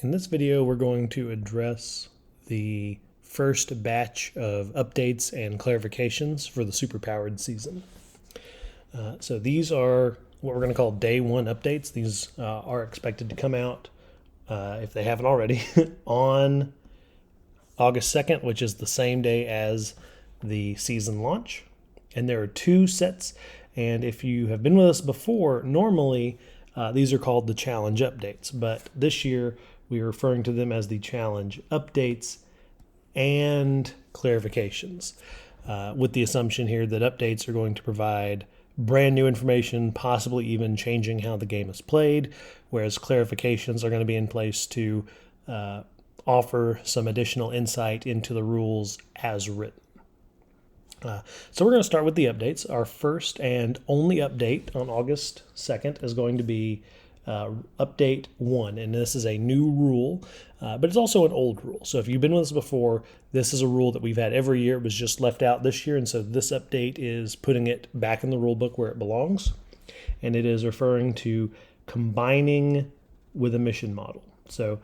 In this video, we're going to address the first batch of updates and clarifications for the superpowered season. So these are what we're going to call day one updates. These are expected to come out, if they haven't already, on August 2nd, which is the same day as the season launch. And there are two sets. And if you have been with us before, normally these are called the challenge updates. But this year, we are referring to them as the challenge updates and clarifications, with the assumption here that updates are going to provide brand new information, possibly even changing how the game is played, whereas clarifications are going to be in place to offer some additional insight into the rules as written. So we're going to start with the updates. Our first and only update on August 2nd is going to be update 1, and this is a new rule, but it's also an old rule. So if you've been with us before, this is a rule that we've had every year. It was just left out this year, and so this update is putting it back in the rule book where it belongs, and it is referring to combining with a mission model. So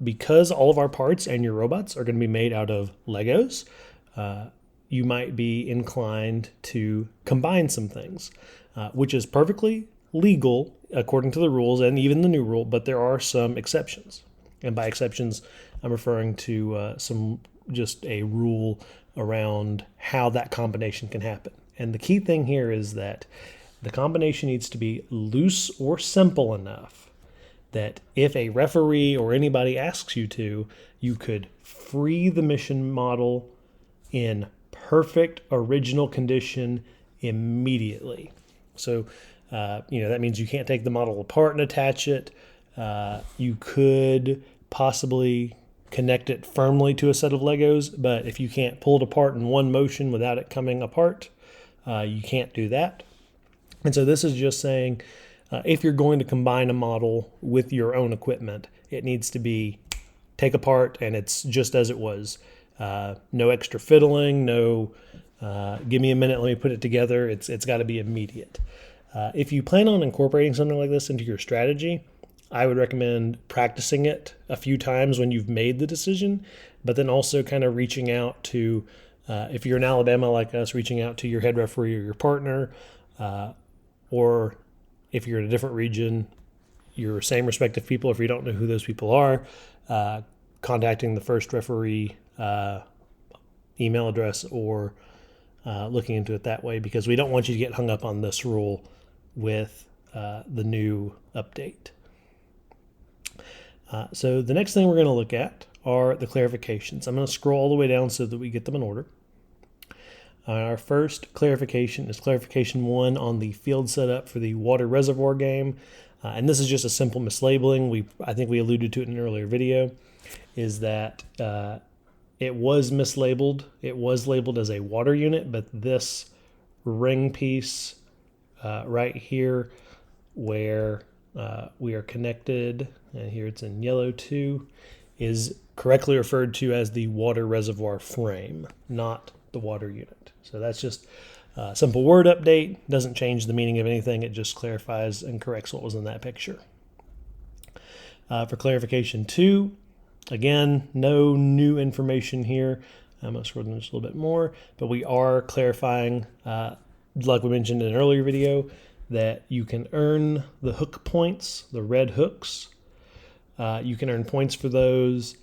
because all of our parts and your robots are going to be made out of Legos, you might be inclined to combine some things, which is perfectly legal according to the rules and even the new rule, but there are some exceptions. And by exceptions, I'm referring to just a rule around how that combination can happen. And the key thing here is that the combination needs to be loose or simple enough that if a referee or anybody asks you to, you could free the mission model in perfect original condition immediately. So, that means you can't take the model apart and attach it. You could possibly connect it firmly to a set of Legos, but if you can't pull it apart in one motion without it coming apart, you can't do that. And so this is just saying, if you're going to combine a model with your own equipment, it needs to be take apart and it's just as it was. No extra fiddling, no give me a minute, let me put it together. It's got to be immediate. If you plan on incorporating something like this into your strategy, I would recommend practicing it a few times when you've made the decision, but then also kind of reaching out to, if you're in Alabama like us, reaching out to your head referee or your partner, or if you're in a different region, your same respective people, if you don't know who those people are, contacting the first referee email address or looking into it that way, because we don't want you to get hung up on this rule with the new update. So the next thing we're going to look at are the clarifications. I'm going to scroll all the way down so that we get them in order. Our first clarification is clarification 1 on the field setup for the water reservoir game. And this is just a simple mislabeling. I think we alluded to it in an earlier video, is that it was mislabeled. It was labeled as a water unit, but this ring piece right here where we are connected, and here it's in yellow too, is correctly referred to as the water reservoir frame, not the water unit. So that's just a simple word update. Doesn't change the meaning of anything. It just clarifies and corrects what was in that picture. For clarification 2, again, no new information here. I'm going to scroll down just a little bit more, but we are clarifying, like we mentioned in an earlier video, that you can earn the hook points, the red hooks. You can earn points for those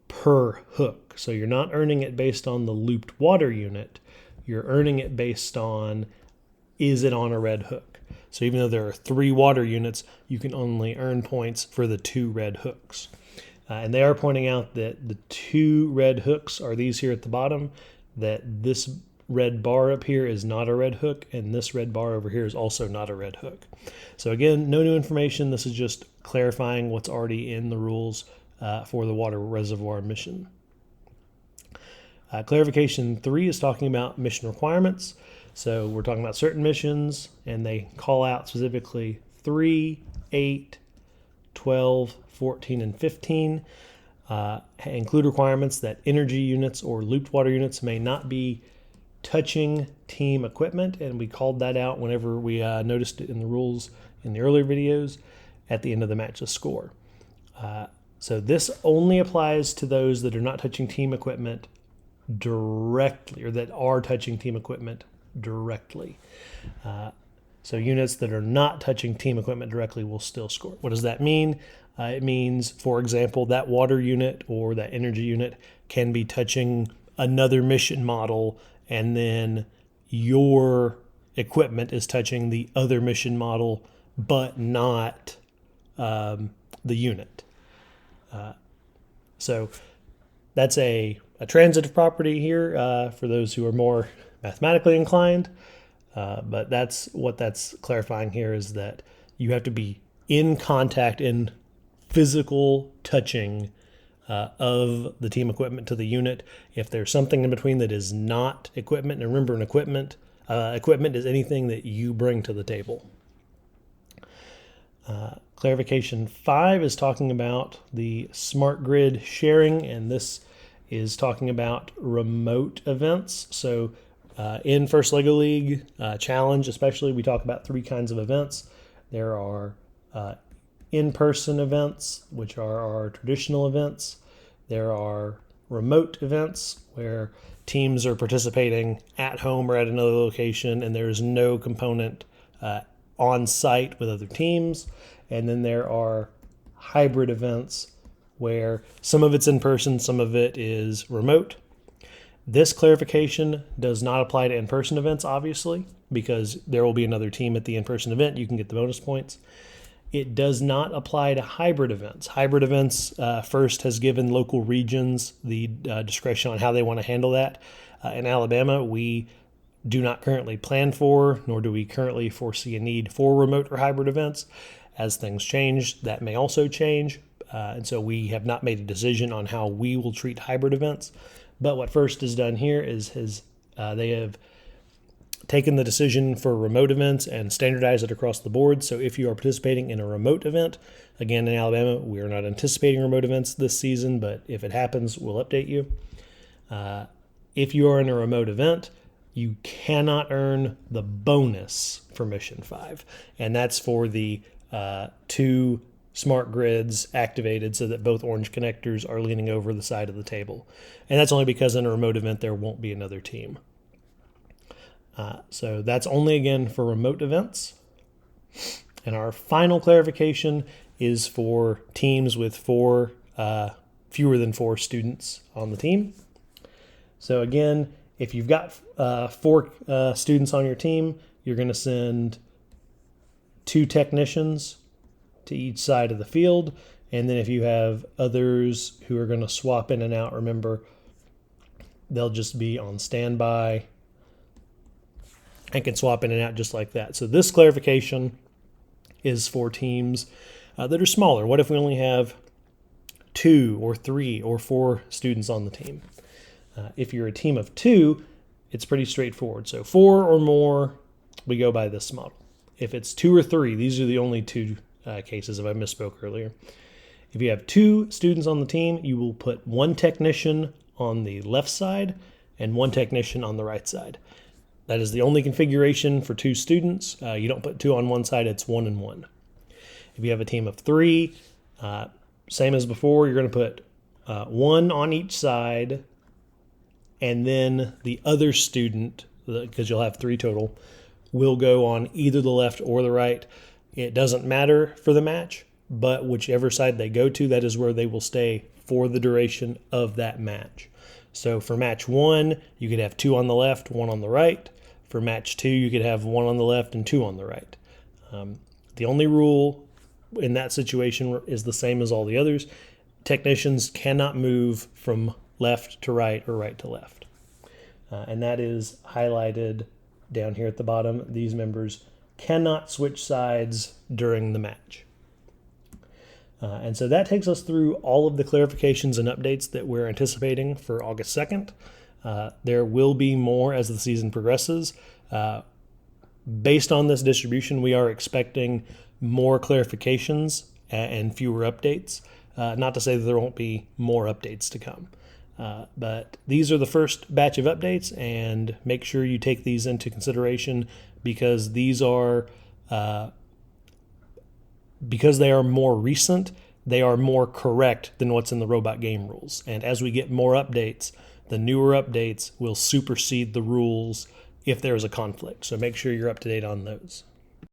per hook. So you're not earning it based on the looped water unit. You're earning it based on, is it on a red hook? So even though there are 3 water units, you can only earn points for the 2 red hooks. And they are pointing out that the 2 red hooks are these here at the bottom, that this red bar up here is not a red hook, and this red bar over here is also not a red hook. So again, no new information. This is just clarifying what's already in the rules for the water reservoir mission. Clarification 3 is talking about mission requirements. So we're talking about certain missions, and they call out specifically 3, 8, 12, 14, and 15. Include requirements that energy units or looped water units may not be touching team equipment, and we called that out whenever we noticed it in the rules in the earlier videos at the end of the match's score. So this only applies to those that are not touching team equipment directly, or that are touching team equipment directly. So units that are not touching team equipment directly will still score. What does that mean? It means, for example, that water unit or that energy unit can be touching another mission model, and then your equipment is touching the other mission model, but not the unit. So that's a transitive property here for those who are more mathematically inclined. But that's what that's clarifying here, is that you have to be in contact, in physical touching of the team equipment to the unit. If there's something in between that is not equipment, and remember, an equipment is anything that you bring to the table. Clarification 5 is talking about the smart grid sharing, and this is talking about remote events. So in First LEGO League Challenge especially, we talk about 3 kinds of events. There are in-person events, which are our traditional events. There are remote events where teams are participating at home or at another location, and there's no component on site with other teams. And then there are hybrid events where some of it's in person, some of it is remote. This clarification does not apply to in-person events, obviously, because there will be another team at the in-person event. You can get the bonus points. It does not apply to hybrid events. Hybrid events first has given local regions the discretion on how they want to handle that. In Alabama, we do not currently plan for, nor do we currently foresee a need for remote or hybrid events. As things change, that may also change. And so we have not made a decision on how we will treat hybrid events. But what FIRST has done here is they have taken the decision for remote events and standardized it across the board. So if you are participating in a remote event, again, in Alabama, we are not anticipating remote events this season, but if it happens, we'll update you. If you are in a remote event, you cannot earn the bonus for Mission 5. And that's for the 2 smart grids activated so that both orange connectors are leaning over the side of the table. And that's only because in a remote event there won't be another team. So that's only, again, for remote events. And our final clarification is for teams with fewer than 4 students on the team. So again, if you've got 4 students on your team, you're going to send 2 technicians to each side of the field. And then if you have others who are going to swap in and out, remember, they'll just be on standby and can swap in and out just like that. So this clarification is for teams that are smaller. What if we only have 2 or 3 or 4 students on the team? If you're a team of 2, it's pretty straightforward. So 4 or more, we go by this model. If it's 2 or 3, these are the only 2 cases, if I misspoke earlier. If you have 2 students on the team, you will put 1 technician on the left side and 1 technician on the right side. That is the only configuration for 2 students. You don't put 2 on one side, it's 1 and 1. If you have a team of 3, same as before, you're going to put 1 on each side, and then the other student, because you'll have 3 total, will go on either the left or the right. It doesn't matter for the match, but whichever side they go to, that is where they will stay for the duration of that match. So for match 1, you could have 2 on the left, 1 on the right. For match 2, you could have 1 on the left and 2 on the right. The only rule in that situation is the same as all the others. Technicians cannot move from left to right or right to left. And that is highlighted down here at the bottom. These members cannot switch sides during the match. And so that takes us through all of the clarifications and updates that we're anticipating for August 2nd. There will be more as the season progresses. Based on this distribution, we are expecting more clarifications and fewer updates. Not to say that there won't be more updates to come. But these are the first batch of updates, and make sure you take these into consideration because these are because they are more recent. they are more correct than what's in the robot game rules. And as we get more updates, the newer updates will supersede the rules if there is a conflict. So make sure you're up to date on those.